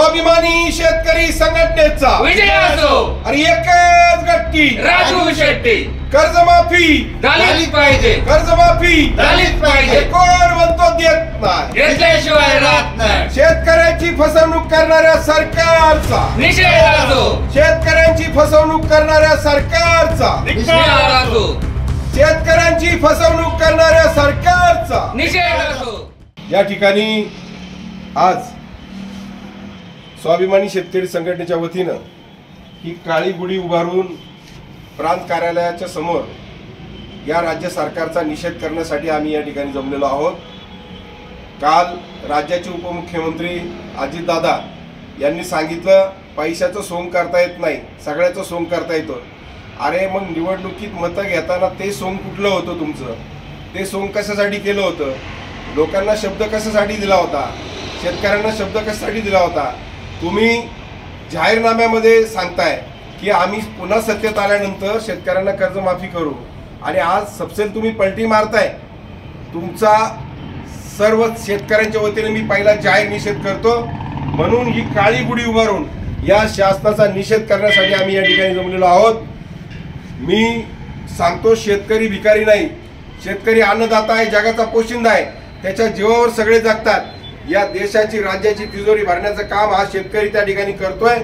स्वाभिमानी शेतकरी संघटनेचा विजय असो। आणि एकच गट्टी राजू शेट्टी। कर्जमाफी झालीच पाहिजे, कर्जमाफी झालीच पाहिजे। कोण म्हणतो देत नाही, घेतल्याशिवाय राहत नाही। शेतकऱ्यांची फसवणूक करणाऱ्या सरकारचा निषेध असो, शेतकऱ्यांची फसवणूक करणाऱ्या सरकारचा निषेध असो, शेतकऱ्यांची फसवणूक करणाऱ्या सरकारचा निषेध असो। या ठिकाणी आज स्वाभिमानी शेतकरी संघटनेच्या वतीनं ही काळी गुढी उभारून प्रांत कार्यालयाच्या समोर या राज्य सरकारचा निषेध करण्यासाठी आम्ही या ठिकाणी जमलेलो आहोत। काल राज्याचे उपमुख्यमंत्री अजितदादा यांनी सांगितलं पैशाचं सोंग करता येत नाही, सगळ्याचं सोंग करता येतं। अरे मग निवडणुकीत मतं घेताना ते सोंग कुठलं होतं तुमचं? ते सोंग कशासाठी केलं होतं? लोकांना शब्द कशासाठी दिला होता? शेतकऱ्यांना शब्द कशासाठी दिला होता? तुम्ही जाहीरनाम्यामध्ये सांगताय की आम्ही पुन्हा सत्तेत आल्यानंतर शेतकऱ्यांना कर्जमाफी करू, आणि आज सबसेल तुम्ही पलटी मारताय। तुमचा सर्व शेतकऱ्यांच्या वतीने मी पहिला जाहीर निषेध करतो। म्हणून ही काळी गुढी उभारून या शासनाचा निषेध करण्यासाठी आम्ही या ठिकाणी जमलेलो आहोत। मी सांगतो, शेतकरी भिकारी नाही, शेतकरी अन्नदाता आहे, जगाचा पोशिंदा आहे, त्याच्या जीवावर सगळे जगतात। या देशाची राज्याची तिजोरी भरण्याचं काम हा शेतकरी त्या ठिकाणी करतोय,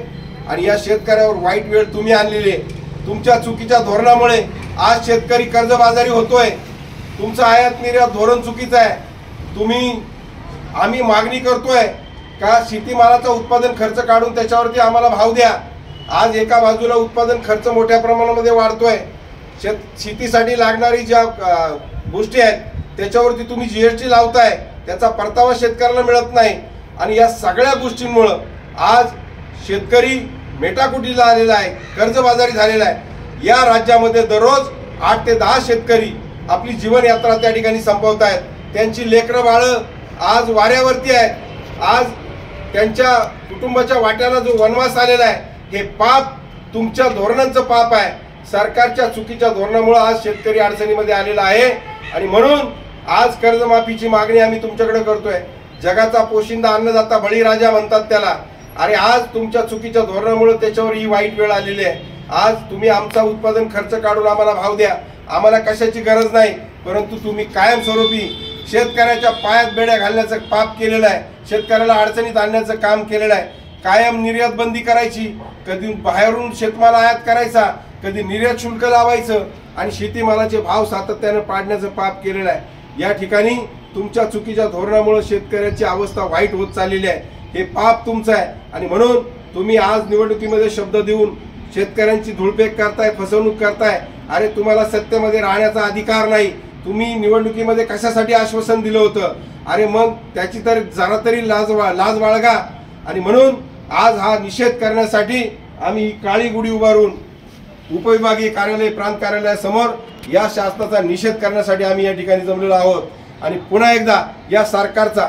आणि या शेतकऱ्यावर वाईट वेळ तुम्ही आणलेली आहे। तुमच्या चुकीच्या धोरणामुळे आज शेतकरी कर्जबाजारी होतोय। तुमचं आयात निर्यात धोरण चुकीचं आहे। आम्ही मागणी करतोय का शेतीमालाचा उत्पादन खर्च काढून त्याच्यावरती आम्हाला भाव द्या। आज एका बाजूला उत्पादन खर्च मोठ्या प्रमाणामध्ये वाढतोय, शेतीसाठी लागणारी ज्या गोष्टी आहेत त्याच्यावरती तुम्ही जीएसटी लावताय, त्याचा परतावा शेतकऱ्याला मिळत नाही, आणि या सगळ्या गोष्टींमुळं आज शेतकरी मेटाकुटीला आलेला आहे, कर्जबाजारी झालेला आहे। या राज्यामध्ये दररोज 8 ते 10 शेतकरी आपली जीवनयात्रा त्या ठिकाणी संपवत आहेत। त्यांची लेकरं बाळं आज वाऱ्यावरती आहेत। आज त्यांच्या कुटुंबाच्या वाट्याला जो वनवास आलेला आहे, हे पाप तुमच्या धोरणांचं पाप आहे। सरकारच्या चुकीच्या धोरणामुळे आज शेतकरी अडचणीमध्ये आलेला आहे, आणि म्हणून आज कर्जमाफीची मागणी आम्ही तुमच्याकडे करतोय। जगाचा पोशिंदा अन्नदाता बळीराजा म्हणतात त्याला। अरे आज तुमच्या चुकीच्या धोरणामुळे त्याच्यावर ही वाईट वेळ आलेली आहे। आज तुम्ही आमचा उत्पादन खर्च काढून आम्हाला भाव द्या, आम्हाला कशाची गरज नाही, परंतु तुम्ही कायमस्वरूपी शेतकऱ्याच्या पायात बेड्या घालण्याचं पाप केलेलं आहे, शेतकऱ्याला अडचणीत आणण्याचं काम केलेलं आहे। कायम निर्यात बंदी करायची, कधी बाहेरून शेतमाल आयात करायचा, कधी निर्यात शुल्क लावायचं, आणि शेतीमालाचे भाव सातत्याने पाडण्याचं पाप केलेलं आहे। या ठिकाणी तुमच्या चुकीच्या धोरणामुळे शेतकऱ्याची अवस्था वाईट होत चाललेली आहे। हे पाप तुमचं आहे, आणि म्हणून तुम्ही आज निवडणुकीमध्ये शब्द देऊन शेतकऱ्यांची धुळपेक करताय, फसवणूक करताय। अरे तुम्हाला सत्तेमध्ये राहण्याचा अधिकार नाही। तुम्ही निवडणुकीमध्ये कशासाठी आश्वासन दिलं होतं? अरे मग त्याची तर जरा तरी लाज बाळगा। आणि म्हणून आज हा निषेध करण्यासाठी आम्ही ही काळी गुढी उभारून उपविभागीय कार्यालय प्रांत कार्यालयासमोर या शासनाचा निषेध करण्यासाठी आम्ही या ठिकाणी जमलेलो आहोत। आणि पुन्हा एकदा या सरकारचा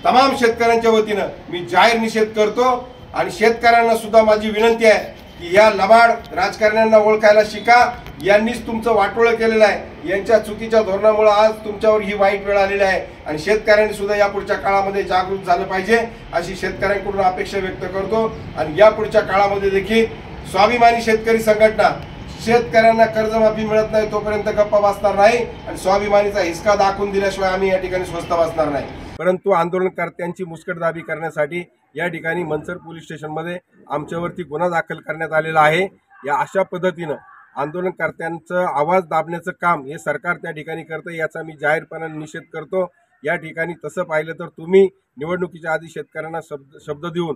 तमाम शेतकऱ्यांच्या वतीनं मी जाहीर निषेध करतो, आणि शेतकऱ्यांना सुद्धा माझी विनंती आहे की या लबाड राजकारण्यांना ओळखायला शिका। यांनीच तुमचं वाटोळं केलेलं आहे, यांच्या चुकीच्या धोरणामुळे आज तुमच्यावर ही वाईट वेळ आलेली आहे, आणि शेतकऱ्यांनी सुद्धा यापुढच्या काळामध्ये जागृत झालं पाहिजे अशी शेतकऱ्यांकडून अपेक्षा व्यक्त करतो। आणि यापुढच्या काळामध्ये देखील स्वाभिमानी शेतकरी संघटना शेतकऱ्यांना कर्जमाफी मिळत नाही तोपर्यंत गप्पा बसणार नाही, आणि स्वाभिमानीचा हिसका दाखवून दिल्याशिवाय आम्ही या ठिकाणी स्वस्थ बसणार नाही। परंतु आंदोलनकर्त्यांची मुस्कटदाबी करण्यासाठी या ठिकाणी मनसर पोलीस स्टेशनमध्ये आमच्यावरती गुन्हा दाखल करण्यात आलेला आहे। या अशा पद्धतीनं आंदोलनकर्त्यांचा आवाज दाबण्याचं काम हे सरकार त्या ठिकाणी करतं, याचा मी जाहीरपणाने निषेध करतो। या ठिकाणी तसं पाहिलं तर तुम्ही निवडणुकीच्या आधी शेतकऱ्यांना शब्द देऊन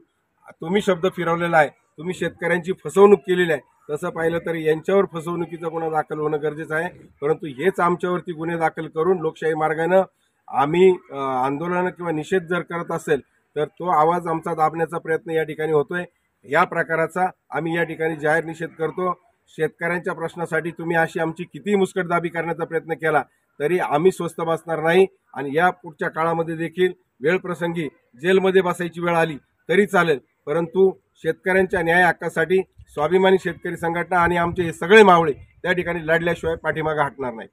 तुम्ही शब्द फिरवलेला आहे, तुम्ही शेतकऱ्यांची फसवणूक केलेली आहे। तसं पाहिलं तर यांच्यावर फसवणुकीचा गुन्हा दाखल होणं गरजेचं आहे, परंतु हेच आमच्यावरती गुन्हे दाखल करून लोकशाही मार्गानं आम्ही आंदोलन किंवा निषेध जर करत असेल तर तो आवाज आमचा दाबण्याचा प्रयत्न या ठिकाणी होतोय। या प्रकाराचा आम्ही या ठिकाणी जाहीर निषेध करतो। शेतकऱ्यांच्या प्रश्नासाठी तुम्ही अशी आमची किती मुस्कटदाबी करण्याचा प्रयत्न केला तरी आम्ही स्वस्थ बसणार नाही, आणि या पुढच्या काळामध्ये देखील वेळ प्रसंगी जेलमध्ये बसायची वेळ आली तरी चालेल, परंतु शेतकऱ्यांच्या न्याय हक्कासाठी स्वाभिमानी शेतकरी संघटना आणि आमचे हे सगळे मावळे त्या ठिकाणी लढल्याशिवाय पाठीमागे हटणार नाही।